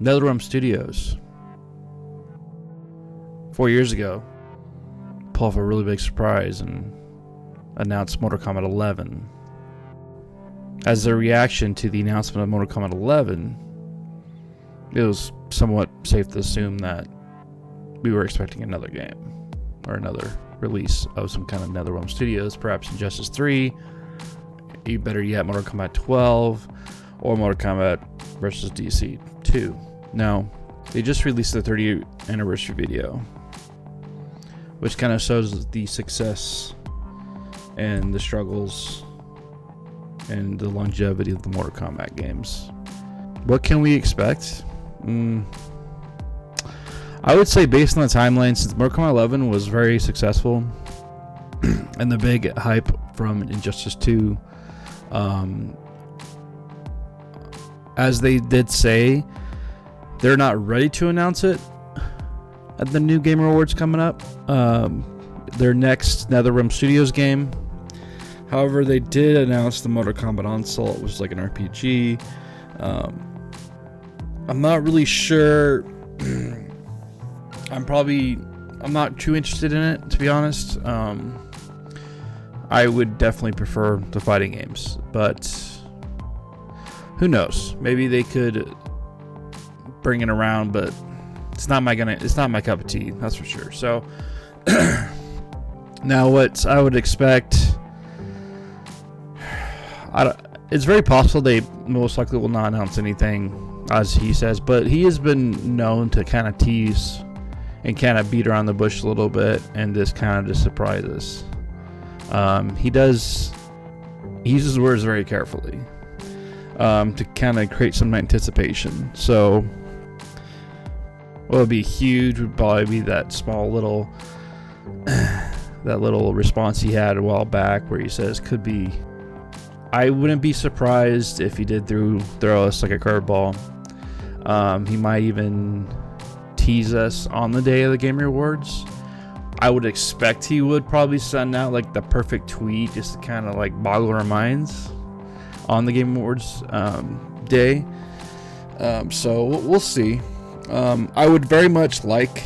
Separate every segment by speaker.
Speaker 1: NetherRealm Studios, 4 years ago, pull off a really big surprise and announced Mortal Kombat 11. As a reaction to the announcement of Mortal Kombat 11, it was somewhat safe to assume that we were expecting another game or another release of some kind of NetherRealm Studios, perhaps Injustice 3, even better yet, Mortal Kombat 12, or Mortal Kombat vs. DC 2. Now, they just released the 30th anniversary video, which kind of shows the success and the struggles and the longevity of the Mortal Kombat games. What can we expect? I would say, based on the timeline, since Mortal Kombat 11 was very successful and the big hype from Injustice 2, as they did say, they're not ready to announce it at the new Game Awards coming up. Their next NetherRealm Studios game. However, they did announce the Mortal Kombat Onslaught, which is like an RPG. I'm not really sure. I'm not too interested in it, to be honest. I would definitely prefer the fighting games, but who knows? Maybe they could bring it around, but it's not my cup of tea, that's for sure. So now, what I would expect, it's very possible they most likely will not announce anything, as he says, but he has been known to kind of tease and kind of beat around the bush a little bit and just kind of just surprise us. He uses words very carefully to kind of create some anticipation. So what would be huge would probably be that small little that little response he had a while back where he says could be. I wouldn't be surprised if he did throw us like a curveball. He might even tease us on the day of the Game Awards. I would expect he would probably send out like the perfect tweet just to kind of like boggle our minds on the Game Awards day. So we'll see. I would very much like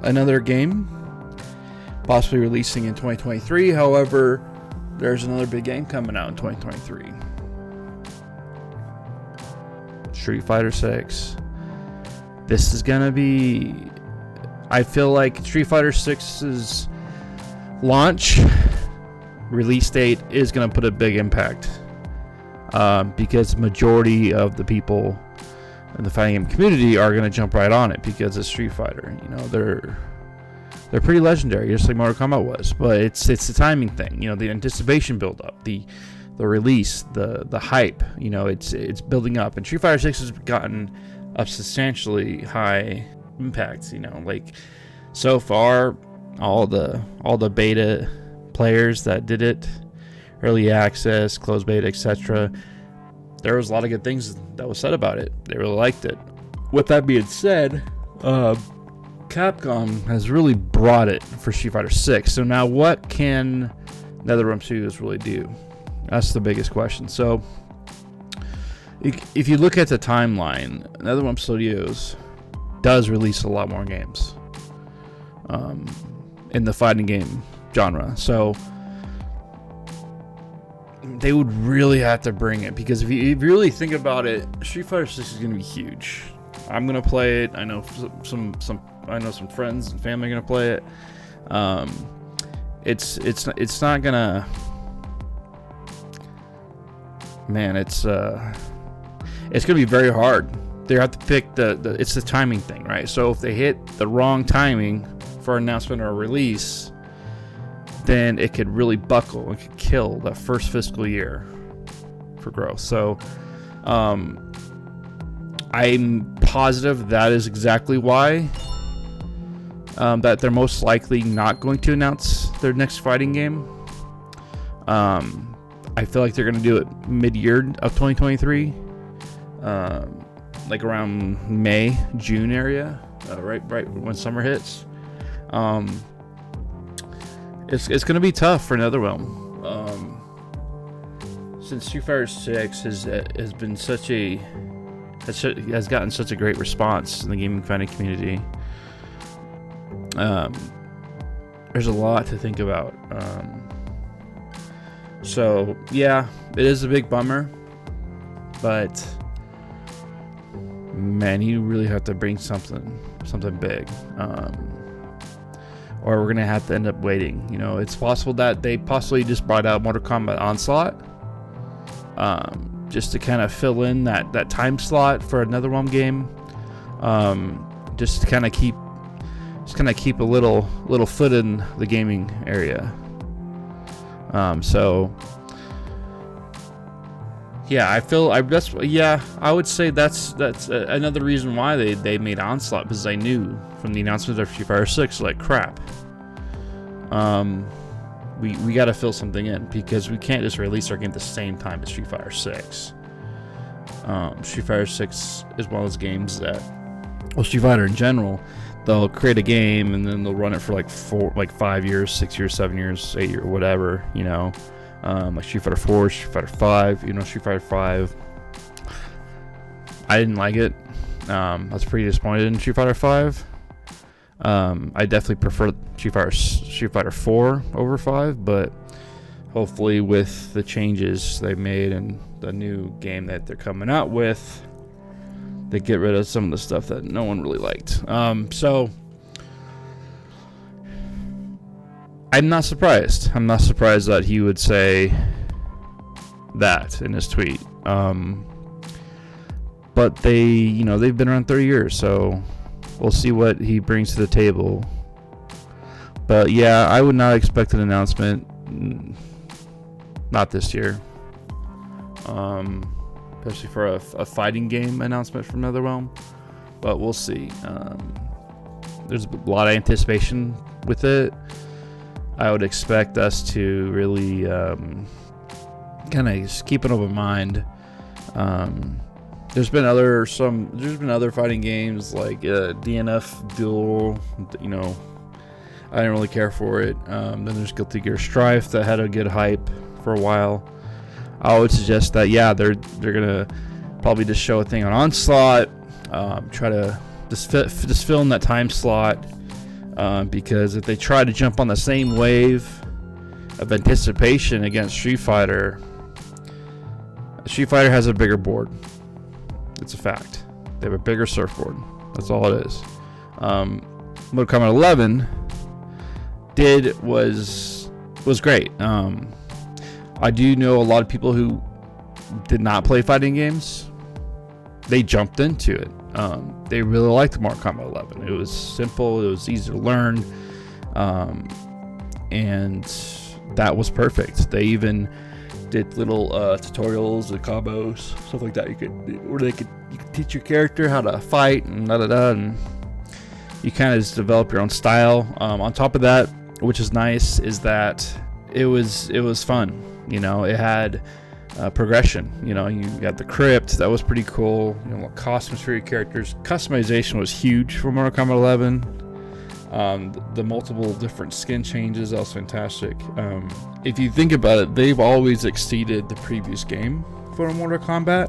Speaker 1: another game possibly releasing in 2023. However, there's another big game coming out in 2023. Street Fighter 6. This is gonna be, I feel like Street Fighter 6's launch release date is gonna put a big impact, because majority of the people in the fighting game community are gonna jump right on it because it's Street Fighter. You know, they're pretty legendary, just like Mortal Kombat was. But it's the timing thing. You know, the anticipation build up, the release, the hype. You know, it's building up, and Street Fighter 6 has gotten a substantially high impact. You know, like so far, all the beta players that did it, early access, closed beta, etc. There was a lot of good things that was said about it. They really liked it. With that being said, Capcom has really brought it for Street Fighter 6. So now what can NetherRealm Studios really do? That's the biggest question. So if you look at the timeline, NetherRealm Studios does release a lot more games in the fighting game genre. So they would really have to bring it, because if you really think about it, Street Fighter 6 is going to be huge. I'm going to play it. I know some friends and family are going to play it. It's not going to, man, it's going to be very hard. They have to pick it's the timing thing, right? So if they hit the wrong timing for announcement or release, then it could really buckle. It could kill the first fiscal year for growth. So I'm positive that is exactly why that they're most likely not going to announce their next fighting game. I feel like they're going to do it mid-year of 2023, like around May, June area, right when summer hits. It's going to be tough for NetherRealm. Since Street Fighter 6 has been such a has gotten such a great response in the gaming fighting community. There's a lot to think about. So yeah, it is a big bummer, but man, you really have to bring something big, or we're gonna have to end up waiting. You know, it's possible that they possibly just brought out Mortal Kombat Onslaught, just to kind of fill in that time slot for another one game, just to kind of keep a little foot in the gaming area. So yeah, I would say that's another reason why they made Onslaught, because I knew from the announcement of Street Fighter 6, like, crap, we got to fill something in, because we can't just release our game at the same time as Street Fighter 6. Street Fighter 6 is one of those games that, well, Street Fighter in general, they'll create a game and then they'll run it for like 5 years, 6 years, 7 years, 8 years, whatever, you know. Like Street Fighter 4, Street Fighter 5, you know, Street Fighter 5. I didn't like it. I was pretty disappointed in Street Fighter 5. I definitely prefer Street Fighter 4 over 5, but hopefully with the changes they made and the new game that they're coming out with, they get rid of some of the stuff that no one really liked. So I'm not surprised. I'm not surprised that he would say that in his tweet. But they've been around 30 years, so we'll see what he brings to the table. But yeah, I would not expect an announcement, not this year. Especially for a fighting game announcement from NetherRealm. But we'll see. There's a lot of anticipation with it. I would expect us to really kind of just keep an open mind. There's been other fighting games like DNF Duel. You know, I didn't really care for it. Then there's Guilty Gear Strife that had a good hype for a while. I would suggest that they're gonna probably just show a thing on Onslaught, try to just fill in that time slot, because if they try to jump on the same wave of anticipation against Street Fighter has a bigger board. It's a fact. They have a bigger surfboard. That's all it is. Mortal Kombat 11 was great. I do know a lot of people who did not play fighting games. They jumped into it. They really liked Mortal Kombat 11. It was simple. It was easy to learn. And that was perfect. They even did little tutorials and combos, stuff like that. You could teach your character how to fight and and you kind of just develop your own style. On top of that, which is nice, is that it was fun. You know, it had progression. You know, you got the crypt, that was pretty cool. You know, costumes for your characters. Customization was huge for Mortal Kombat 11. The multiple different skin changes, that was fantastic. If you think about it, they've always exceeded the previous game for Mortal Kombat.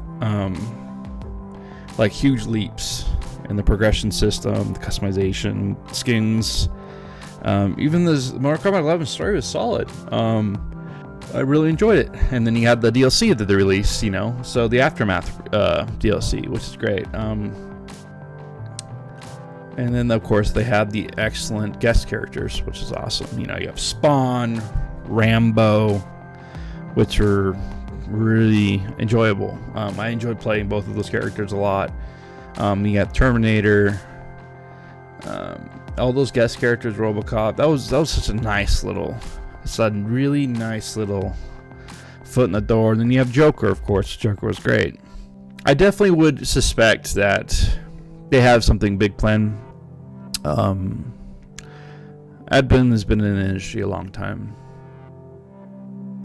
Speaker 1: Like huge leaps in the progression system, the customization, skins. Even the Mortal Kombat 11 story was solid. I really enjoyed it. And then you had the DLC that they released, you know, so the Aftermath DLC, which is great. And then, of course, they have the excellent guest characters, which is awesome. You know, you have Spawn, Rambo, which are really enjoyable. I enjoyed playing both of those characters a lot. You got Terminator, all those guest characters, RoboCop. That was such a really nice little foot in the door. And then you have Joker, of course. Joker was great. I definitely would suspect that they have something big planned. Ed Boon has been in the industry a long time,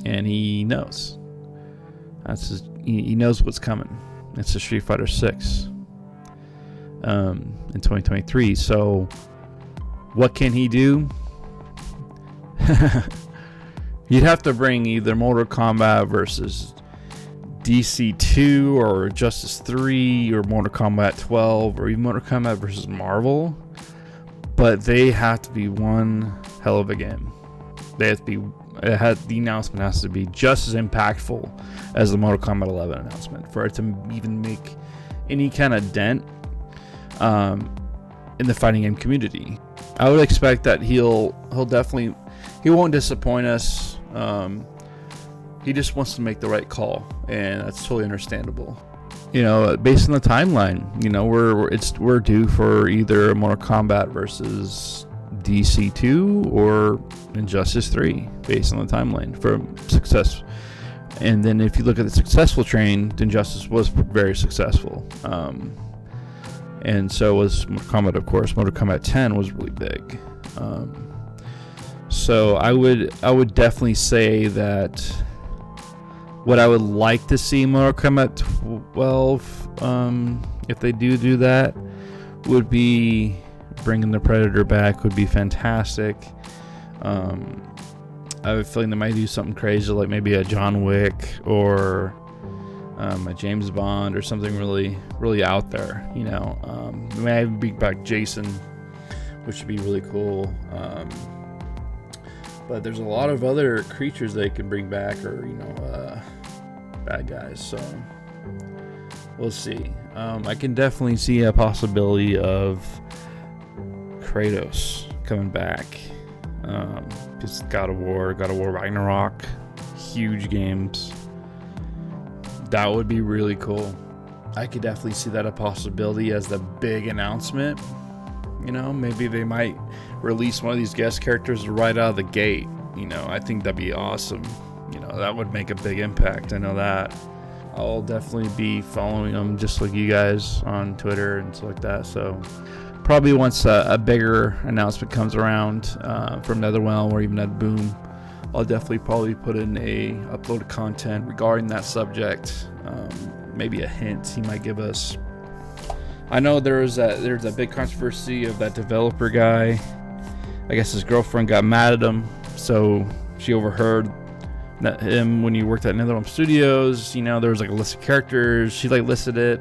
Speaker 1: and he knows. He knows what's coming. It's a Street Fighter 6 in 2023. So, what can he do? You'd have to bring either Mortal Kombat versus DC2 or Justice 3 or Mortal Kombat 12 or even Mortal Kombat versus Marvel, but they have to be one hell of a game. They have to be. The announcement has to be just as impactful as the Mortal Kombat 11 announcement for it to even make any kind of dent in the fighting game community. I would expect that he won't disappoint us. He just wants to make the right call, and that's totally understandable. Based on the timeline, we're due for either Mortal Kombat versus DC2 or Injustice 3, based on the timeline for success. And then if you look at the successful train, Injustice was very successful. And so was Mortal Kombat, of course. Mortal Kombat 10 was really big. So I would definitely say that what I would like to see Mortal Kombat 12, if they do that, would be bringing the Predator back. Would be fantastic. I have a feeling they might do something crazy, like maybe a John Wick or a James Bond or something really, really out there. They may even bring back Jason, which would be really cool. But there's a lot of other creatures they can bring back, or bad guys. So we'll see. I can definitely see a possibility of Kratos coming back. Just God of War Ragnarok, huge games. That would be really cool. I could definitely see that a possibility as the big announcement. Maybe they might release one of these guest characters right out of the gate. I think that'd be awesome. That would make a big impact. I know that. I'll definitely be following them just like you guys on Twitter and stuff like that. So probably once a bigger announcement comes around from NetherRealm or even Ed Boon, I'll definitely probably put in a upload of content regarding that subject. Maybe a hint he might give us. I know there's a big controversy of that developer guy. I guess his girlfriend got mad at him, so she overheard him when he worked at NetherRealm Studios. There was like a list of characters. She listed it.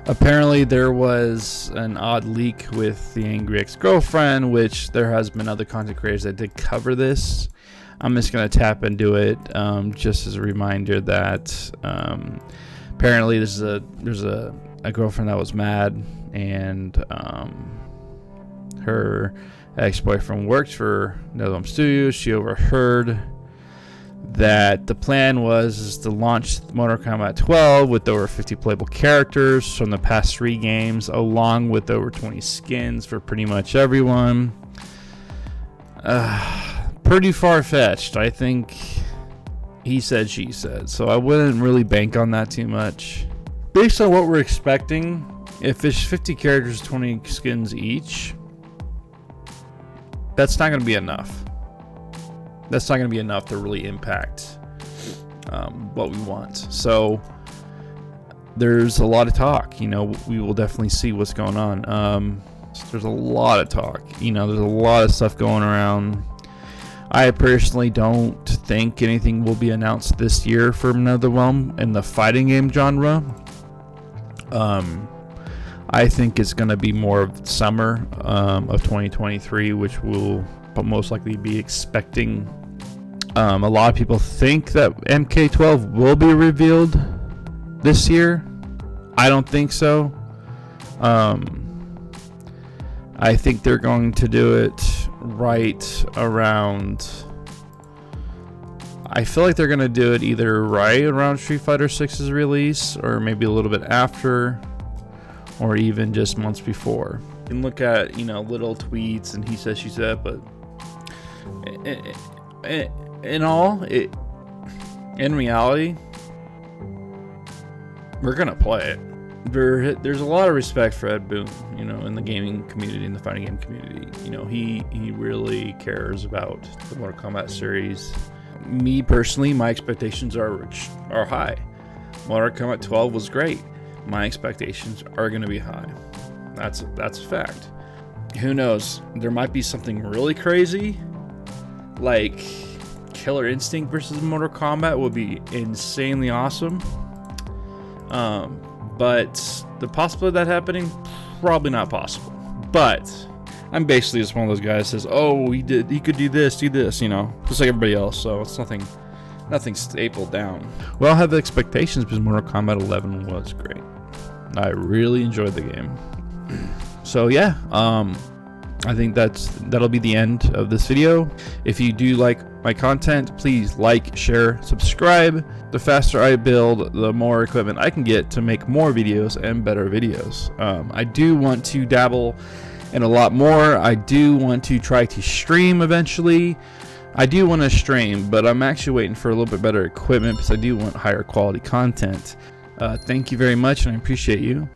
Speaker 1: Apparently there was an odd leak with the angry ex-girlfriend, which there has been other content creators that did cover this. I'm just going to tap into it just as a reminder that apparently there's a girlfriend that was mad, and her ex-boyfriend worked for NetherRealm Studios. She overheard that the plan was to launch Mortal Kombat 12 with over 50 playable characters from the past 3 games, along with over 20 skins for pretty much everyone. Pretty far-fetched. I think he said, she said. So I wouldn't really bank on that too much. Based on what we're expecting, if it's 50 characters, 20 skins each, that's not going to be enough. That's not going to be enough to really impact what we want. So there's a lot of talk. We will definitely see what's going on. There's a lot of talk. There's a lot of stuff going around. I personally don't think anything will be announced this year from NetherRealm in the fighting game genre. I think it's going to be more of summer of 2023, which we'll most likely be expecting. A lot of people think that MK12 will be revealed this year. I don't think so. I think they're going to do it right around... I feel like they're going to do it either right around Street Fighter 6's release, or maybe a little bit after, or even just months before. You can look at, little tweets and he said, she said, but in reality, we're going to play it. There's a lot of respect for Ed Boon, in the gaming community, in the fighting game community. He really cares about the Mortal Kombat series. Me personally, my expectations are high. Mortal Kombat 12 was great. My expectations are going to be high. That's a fact. Who knows? There might be something really crazy, like Killer Instinct versus Mortal Kombat would be insanely awesome. But the possibility of that happening, probably not possible. But I'm basically just one of those guys that says, oh, he could do this, you know, just like everybody else. So it's nothing stapled down. Well, I have expectations because Mortal Kombat 11 was great. I really enjoyed the game. So yeah, I think that'll be the end of this video. If you do like my content, please like, share, subscribe. The faster I build, the more equipment I can get to make more videos and better videos. I do want to dabble in a lot more. I do want to try to stream eventually. I do want to stream, but I'm actually waiting for a little bit better equipment because I do want higher quality content. Thank you very much, and I appreciate you.